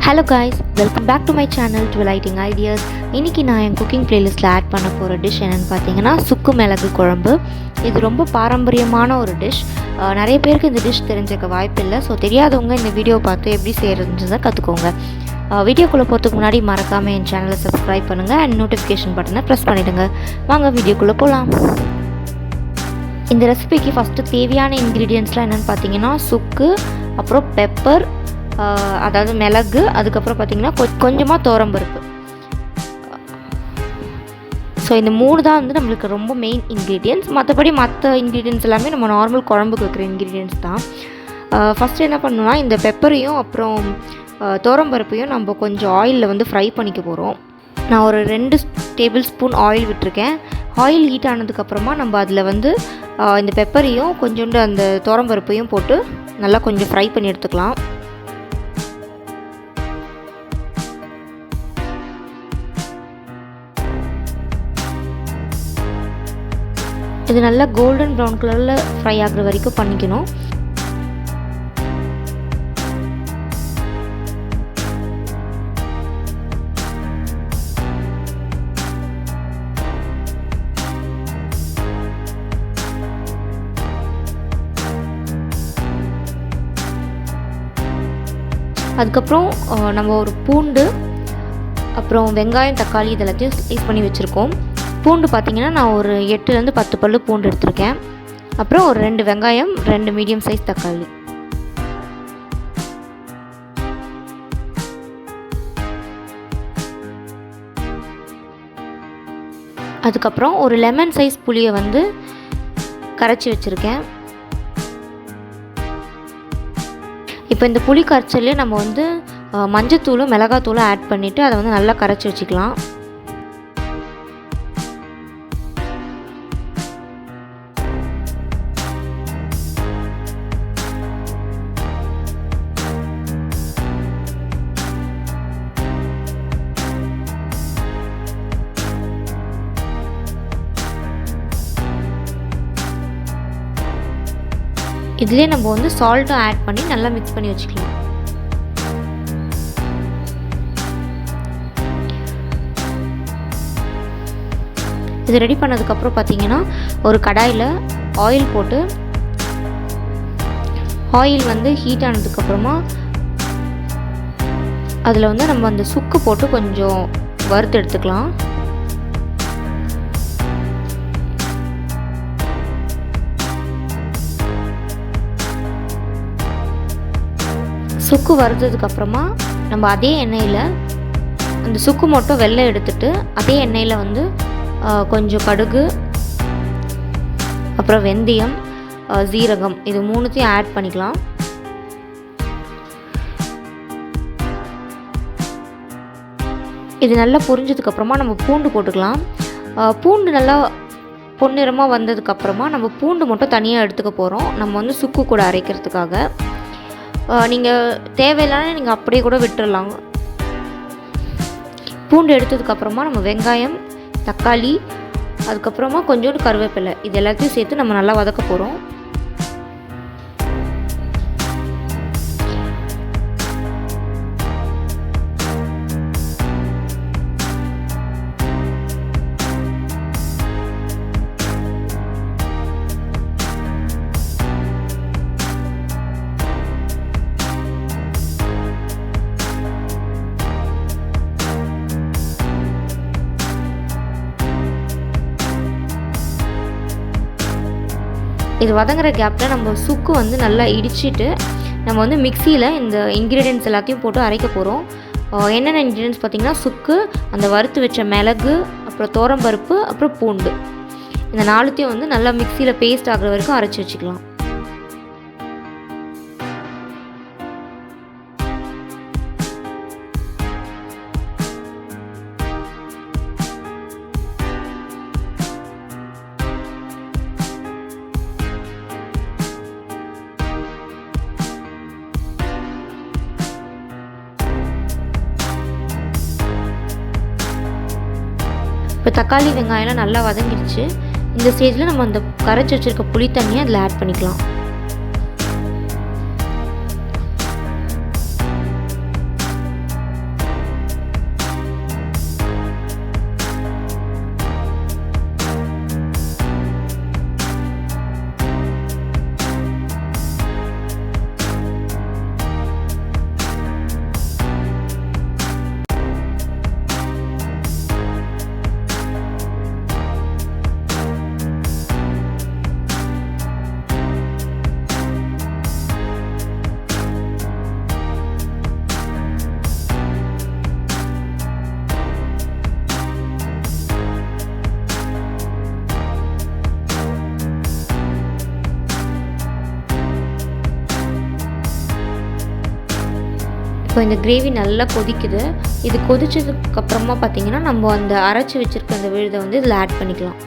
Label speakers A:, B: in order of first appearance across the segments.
A: Hello guys, welcome back to my channel Twilightingideas. இன்னைக்கு நான் என் cooking பிளேலிஸ்ட்டில் ஆட் பண்ண போகிற டிஷ் என்னென்னு பார்த்தீங்கன்னா சுக்கு மிளகு குழம்பு. இது ரொம்ப பாரம்பரியமான ஒரு டிஷ். நிறைய பேருக்கு இந்த டிஷ் தெரிஞ்சிக்க வாய்ப்பு இல்லை. ஸோ தெரியாதவங்க இந்த வீடியோ பார்த்து எப்படி செய்கிறதுன்றதை கற்றுக்கோங்க. வீடியோக்குள்ளே போகிறதுக்கு முன்னாடி மறக்காமல் என் சேனலை சப்ஸ்கிரைப் பண்ணுங்கள் அண்ட் நோட்டிஃபிகேஷன் பட்டனை ப்ரெஸ் பண்ணிவிடுங்க. வாங்க வீடியோக்குள்ளே போகலாம். இந்த ரெசிபிக்கு ஃபஸ்ட்டு தேவையான இன்க்ரீடியன்ட்ஸ்லாம் என்னென்னு பார்த்தீங்கன்னா சுக்கு, அப்புறம் பெப்பர், அதாவது மிளகு, அதுக்கப்புறம் பார்த்திங்கன்னா கொஞ்சமாக துவரம்பருப்பு. ஸோ இந்த மூணு தான் வந்து நம்மளுக்கு ரொம்ப மெயின் இன்க்ரீடியன்ட்ஸ். மற்றபடி மற்ற இன்க்ரீடியன்ட்ஸ் எல்லாமே நம்ம நார்மல் குழம்புக்கு வைக்கிற இன்க்ரீடியன்ட்ஸ் தான். ஃபஸ்ட்டு என்ன பண்ணணும்னா இந்த பெப்பரையும் அப்புறம் துவரம்பருப்பையும் நம்ம கொஞ்சம் ஆயிலில் வந்து ஃப்ரை பண்ணிக்க போகிறோம். நான் ஒரு 2 டேபிள் ஸ்பூன் ஆயில் விட்டுருக்கேன். ஆயில் ஹீட் ஆனதுக்கப்புறமா நம்ம அதில் வந்து இந்த பெப்பரையும் கொஞ்சோண்டு அந்த துவரம்பருப்பையும் போட்டு நல்லா கொஞ்சம் ஃப்ரை பண்ணி எடுத்துக்கலாம். இது நல்லா கோல்டன் ப்ரௌன் கலரில் ஃப்ரை ஆகிற வரைக்கும் பண்ணிக்கணும். அதுக்கப்புறம் நம்ம ஒரு பூண்டு, அப்புறம் வெங்காயம், தக்காளி இதெல்லாத்தையும் ஸ்லைஸ் பண்ணி வச்சுருக்கோம். பூண்டு பார்த்திங்கன்னா நான் ஒரு 8லேருந்து 10 பல்லு பூண்டு எடுத்திருக்கேன். அப்புறம் ஒரு 2 வெங்காயம், 2 மீடியம் சைஸ் தக்காளி. அதுக்கப்புறம் ஒரு லெமன் சைஸ் புளியை வந்து கரைச்சி வச்சுருக்கேன். இப்போ இந்த புளி கரைச்சல்லே நம்ம வந்து மஞ்சத்தூளும் மிளகாத்தூளும் ஆட் பண்ணிவிட்டு அதை வந்து நல்லா கரைச்சி வச்சுக்கலாம். இதிலே நம்ம வந்து சால்ட்டும் ஆட் பண்ணி நல்லா மிக்ஸ் பண்ணி வச்சுக்கலாம். இது ரெடி பண்ணதுக்கப்புறம் பார்த்திங்கன்னா ஒரு கடாயில் ஆயில் போட்டு, ஆயில் வந்து ஹீட் ஆனதுக்கப்புறமா அதில் வந்து நம்ம அந்த சுக்கு போட்டு கொஞ்சம் வறுத்து எடுத்துக்கலாம். சுக்கு வறுத்ததுக்கப்புறமா நம்ம அதே எண்ணெயில் அந்த சுக்கு மட்டும் வெள்ளை எடுத்துட்டு அதே எண்ணெயில் வந்து கொஞ்சம் கடுகு, அப்புறம் வெந்தயம், சீரகம் இது மூணுத்தையும் ஆட் பண்ணிக்கலாம். இது நல்லா பொரிஞ்சதுக்கப்புறமா நம்ம பூண்டு போட்டுக்கலாம். பூண்டு நல்லா பொன்னிறமாக வந்ததுக்கப்புறமா நம்ம பூண்டு மட்டும் தனியாக எடுத்துக்க போகிறோம். நம்ம வந்து சுக்கு கூட அரைக்கிறதுக்காக. நீங்கள் தேவையில்லாமல் நீங்கள் அப்படியே கூட விட்டுடலாம். பூண்டு எடுத்ததுக்கப்புறமா நம்ம வெங்காயம், தக்காளி, அதுக்கப்புறமா கொஞ்சோண்டு கருவேப்பிலை இது எல்லாத்தையும் சேர்த்து நம்ம நல்லா வதக்க போகிறோம். இது வதங்குற கேப்பில் நம்ம சுக்கு வந்து நல்லா இடிச்சிட்டு நம்ம வந்து மிக்சியில் இந்த இன்க்ரீடியன்ட்ஸ் எல்லாத்தையும் போட்டு அரைக்க போகிறோம். என்னென்ன இன்க்ரீடியன்ட்ஸ் பார்த்திங்கன்னா சுக்கு, அந்த வறுத்து வச்ச மிளகு, அப்புறம் துவரம்பருப்பு, அப்புறம் பூண்டு, இந்த 4த்தையும் வந்து நல்லா மிக்சியில் பேஸ்ட் ஆகிற வரைக்கும் அரைச்சி வச்சுக்கலாம். இப்போ தக்காளி வெங்காயம்லாம் நல்லா வதங்கிடுச்சு. இந்த ஸ்டேஜில் நம்ம அந்த கரைச்சி வச்சுருக்க புளி தண்ணியை அதில் ஆட் பண்ணிக்கலாம். இந்த கிரேவி நல்லா கொதிக்குது. இது கொதிச்சதுக்கப்புறமா பார்த்திங்கன்னா நம்ம அந்த அரைச்சி வச்சுருக்க அந்த விழுதை வந்து இதில் ஆட் பண்ணிக்கலாம்.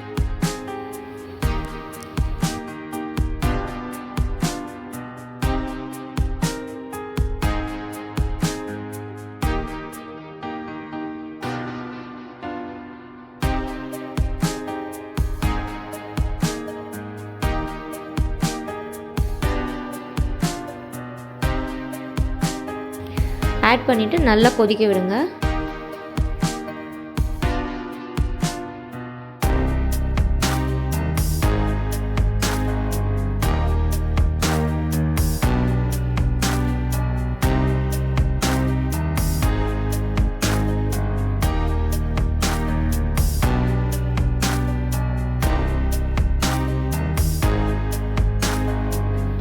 A: ஆட் பண்ணிவிட்டு நல்லா கொதிக்க விடுங்க.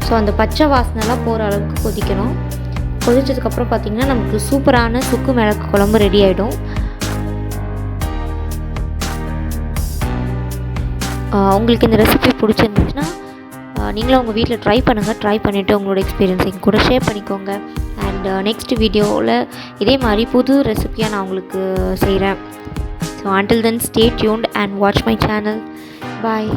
A: ஸோ அந்த பச்சை வாசனைலாம் போகிற அளவுக்கு கொதிக்கணும். கொதிச்சதுக்கப்புறம் பார்த்திங்கன்னா நமக்கு சூப்பரான சுக்கு மிளகு குழம்பு ரெடி ஆகிடும். உங்களுக்கு இந்த ரெசிபி பிடிச்சிருந்துச்சுன்னா நீங்களும் உங்கள் வீட்டில் ட்ரை பண்ணுங்கள். ட்ரை பண்ணிவிட்டு உங்களோட எக்ஸ்பீரியன்ஸ் எங்கள் கூட ஷேர் பண்ணிக்கோங்க. அண்ட் நெக்ஸ்ட் வீடியோவில் இதே மாதிரி புது ரெசிபியாக நான் உங்களுக்கு செய்கிறேன். So until then stay tuned and watch my channel. Bye.